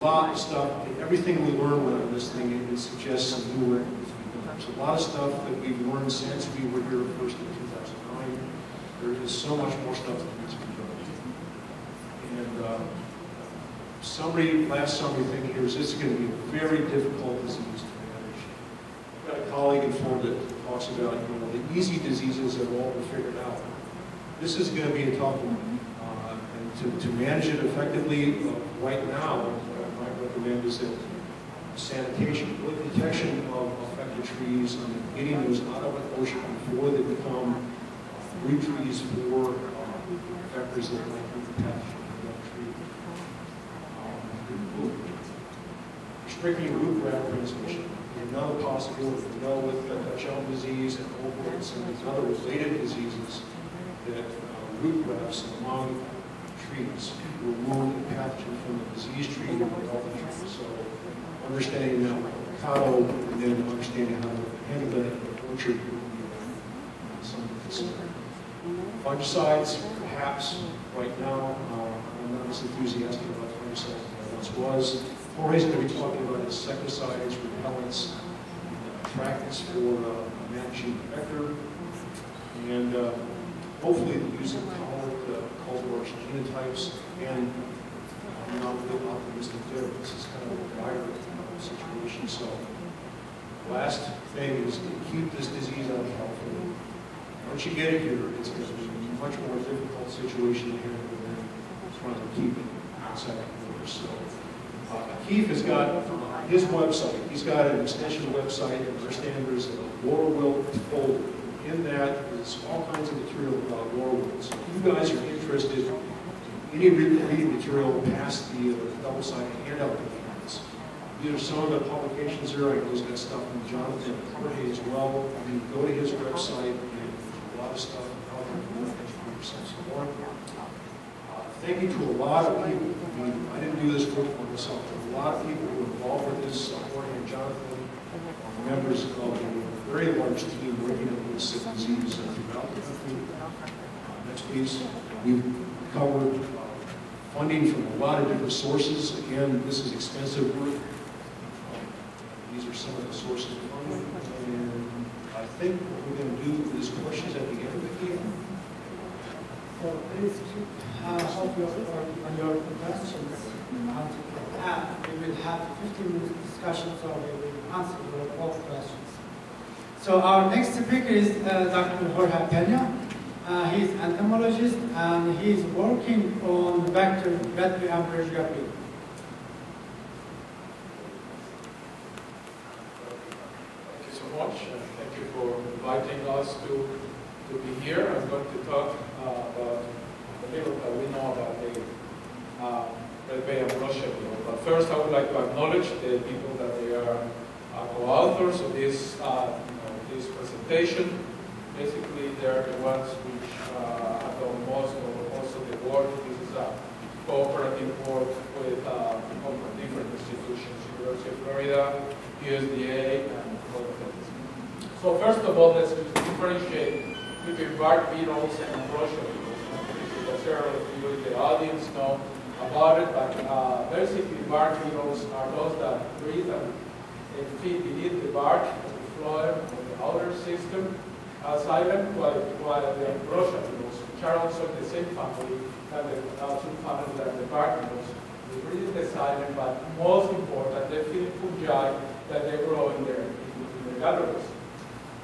A lot of stuff, everything we learn on this thing, it suggests some new work needs to be done. There's a lot of stuff that we've learned since we were here first in 2009. There is so much more stuff that needs to be done. And last summary thing here is this is going to be a very difficult disease to manage. I've got a colleague in Florida that talks about, the easy diseases have all been figured out. This is going to be a tough one. And to manage it effectively right now, what I might recommend is that sanitation, detection of affected trees, and getting those out of an ocean before they become root trees for vectors that might be pathogen in that tree. Restricting root graft transmission. Another possibility, with Dutch elm disease and opiates and these other related diseases, that root grafts among trees will wound the pathogen from the diseased tree to the healthy tree. So understanding that avocado and then understanding how to handle that in the orchard would be something to consider. Fungicides, perhaps right now, I'm not as enthusiastic about fungicides as I once was. Jorge's going to be talking about insecticides, repellents, attractants for managing the vector, and hopefully the use of tolerant cultivars genotypes, and I'm not really optimistic there. This is kind of a dire situation. So last thing is to keep this disease out of California. Once you get it here, it's going to be a much more difficult situation here than trying to keep it outside the borders. So Keith has got his website. He's got an extension website, and understand there's a Laurel Wilt folder. In that is all kinds of material about Laurel Wilt. So if you guys are interested in any reading material past the double-sided handout that he has, these are some of the publications there. I know he's got stuff from Jonathan and Jorge as well. You can go to his website, and there's a lot of stuff out there for educate yourself some more. Thank you to a lot of people. I mean, I didn't do this work for myself, but a lot of people who are involved with this. Jorge and Jonathan are members of a very large team working on this disease throughout the country. Next piece, we've covered funding from a lot of different sources. Again, this is expensive work. These are some of the sources of funding. And I think what we're going to do is questions at the end of the game. So please hope on your questions. We will have 15-minute discussion, so we will answer all questions. So our next speaker is Dr. Jorge Pena. He's an entomologist, and he's working on vector battery angiography. Thank you so much. Thank you for inviting us to be here. I'm going to talk about a little that we know about the red bay ambrosia beetle. But first, I would like to acknowledge the people that they are co-authors of this this presentation. Basically, they're the ones which have done most of the work. This is a cooperative work with different institutions, University of Florida, USDA, and other things. So first of all, let's differentiate between bark beetles and ambrosia beetles. Several of you in the audience know about it, but basically bark beetles are those that breathe and feed beneath the bark of the phloem of the outer system, silent, while the ambrosia beetles, which are also in the same family, and the subfamily like the bark beetles, they breathe the silent, but most important, they feed fungi that they grow in their galleries.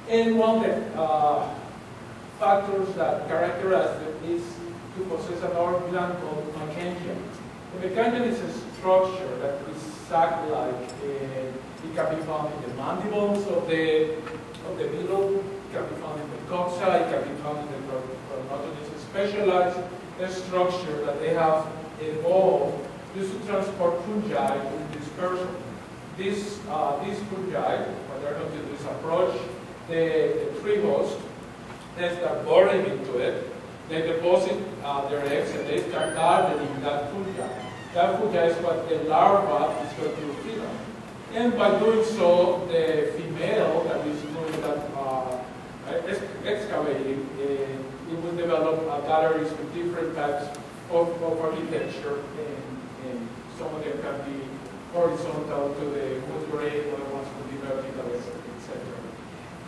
And one of the factors that characterize them is to possess an organ called mecangium. The mecangium is a structure that is sac-like. It can be found in the mandibles of the beetle. It can be found in the coxa. It can be found in the pronotomies. A specialized structure that they have evolved used to transport fungi in dispersion. These fungi, what they're going to do is approach the tree host. They start boring into it. They deposit their eggs and they start gardening that fungi. That fungi is what the larva is going to feed on. And by doing so, the female that is doing that excavating, it will develop galleries with different types of architecture, and some of them can be horizontal to the wood grain, other ones will be vertical, etc.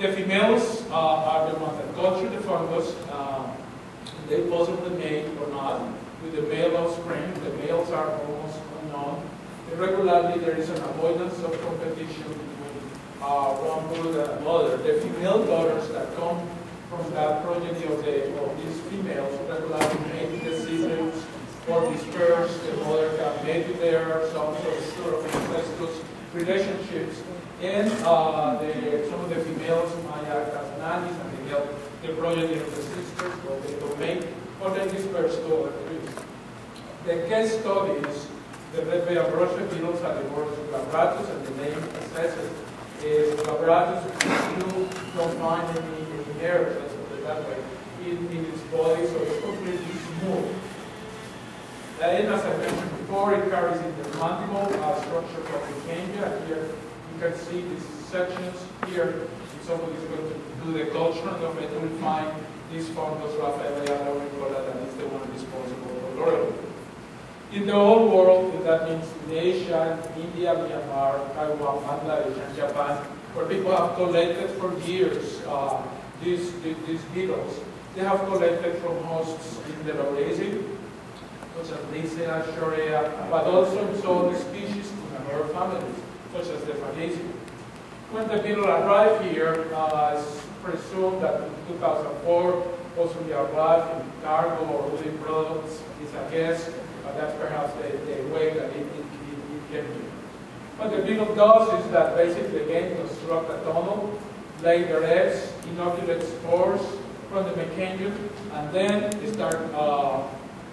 The females are the ones that go through the fungus. They possibly mate or not with the male offspring. The males are almost unknown. Regularly, there is an avoidance of competition between one brood and another. The female daughters that come from that progeny of these females regularly mate with the siblings or disperse. The mother can mate with theirs, some sort of incestuous relationships. And some of the females might act as nannies and they help the progeny of the sisters, or they don't mate, or they disperse to other trees. The case studies, the red-bay ambrosia beetles are the word glabratus, and the name says it is glabratus. You don't find any hairs, let's put it that way, in its body, so it's completely smooth. And as I mentioned before, it carries in the mandible structure of the candia. Here you can see these sections. Here, if somebody is going to do the culture of it, you will find this fungus, Rafaelia lauricola, that is the one responsible for Laurel. In the whole world, that means in Asia, India, Myanmar, Taiwan, Bangladesh, and Japan, where people have collected for years these beetles, they have collected from hosts in the Lauraceae, such as Lycia, Shorea, but also in some species in another families, such as the Fanaceae. When the beetle arrived here, it's presumed that in 2004, possibly arrived in cargo or woody products, is a guess, but that's perhaps the way that it came here. What the beetle does is that basically, again, construct a tunnel, lay their eggs, inoculate spores from the mecangium, and then they start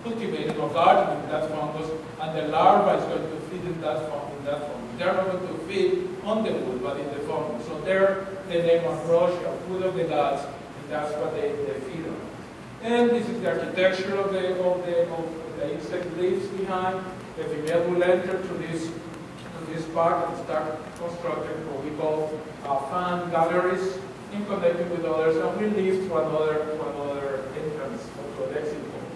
cultivating or gardening that fungus, and the larva is going to feed in that fungus. They're not going to feed on the wood, but in the fungus. So they're the name ambrosia, food of the gods, and that's what they feed on. And this is the architecture of the insect leaves behind. The female will enter to this part and start constructing what we call fan galleries in connecting with others, and we leave to another entrance or to an exit point.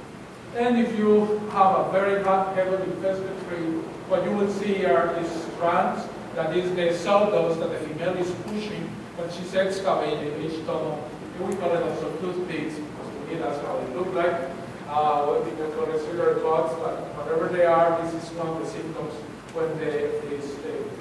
And if you have a very heavily infested tree, what you will see are these strands, that is the sawdust that the female is pushing when she's excavating each tunnel. And we call it also toothpicks, because to me that's how they look like. What people call it cigarette bugs, but whatever they are, this is one of the symptoms when the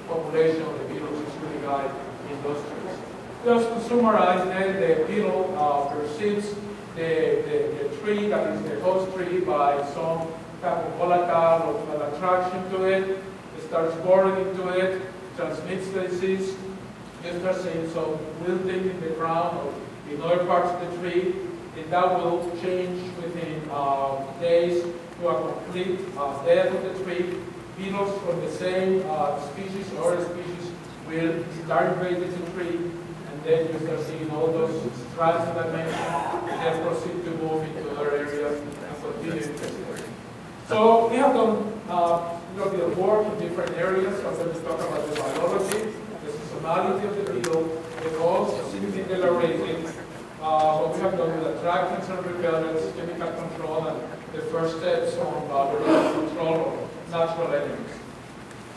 population of the beetles is really high in those trees. Just to summarize, then the beetle perceives the tree, that is the host tree, by some type of volatile or attraction to it. It starts boring into it, transmits the disease. You start seeing some wilting in the ground or in other parts of the tree, and that will change within days to a complete death of the tree. Beetles from the same species or other species will start invading the tree, and then you start seeing all those strands that I mentioned, and then proceed to move into other areas and continue to. So we have done a little bit of work in different areas. I'm going to talk about the biology, the seasonality of the beetle, the cause, specifically the Laurel, what we have done with attractants and repellents, chemical control, and the first steps on control of natural enemies.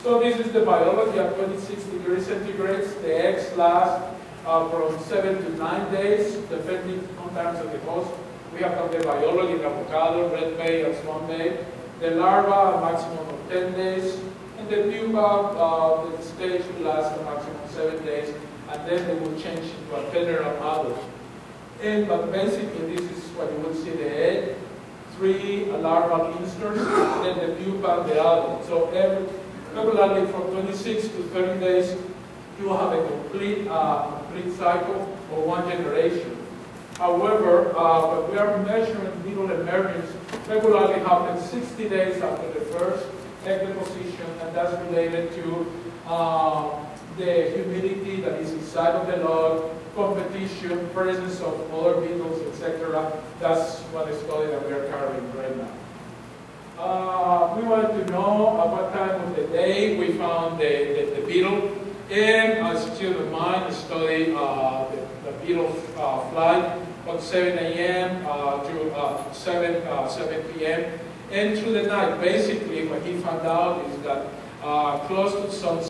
So this is the biology at 26 degrees centigrade. The eggs last from 7 to 9 days, depending sometimes on the host. We have done the biology in avocado, red bay, and swan bay. The larva, a maximum of 10 days. And the pupa, the stage will last a maximum of 7 days. And then they will change into a general adult. But basically, this is what you will see: the egg, 3 larval instars, then the pupa and the adult. So regularly from 26 to 30 days, you have a complete cycle or one generation. However, what we are measuring beetle emergence regularly happens 60 days after the first egg deposition, and that's related to the humidity that is inside of the log, competition, presence of other beetles, etc. That's what the study that we are carrying right now. We wanted to know at what time of the day we found the beetle, and as you still remind, study the beetle flight from 7 a.m. to 7 p.m. and through the night. Basically, what he found out is that close to the south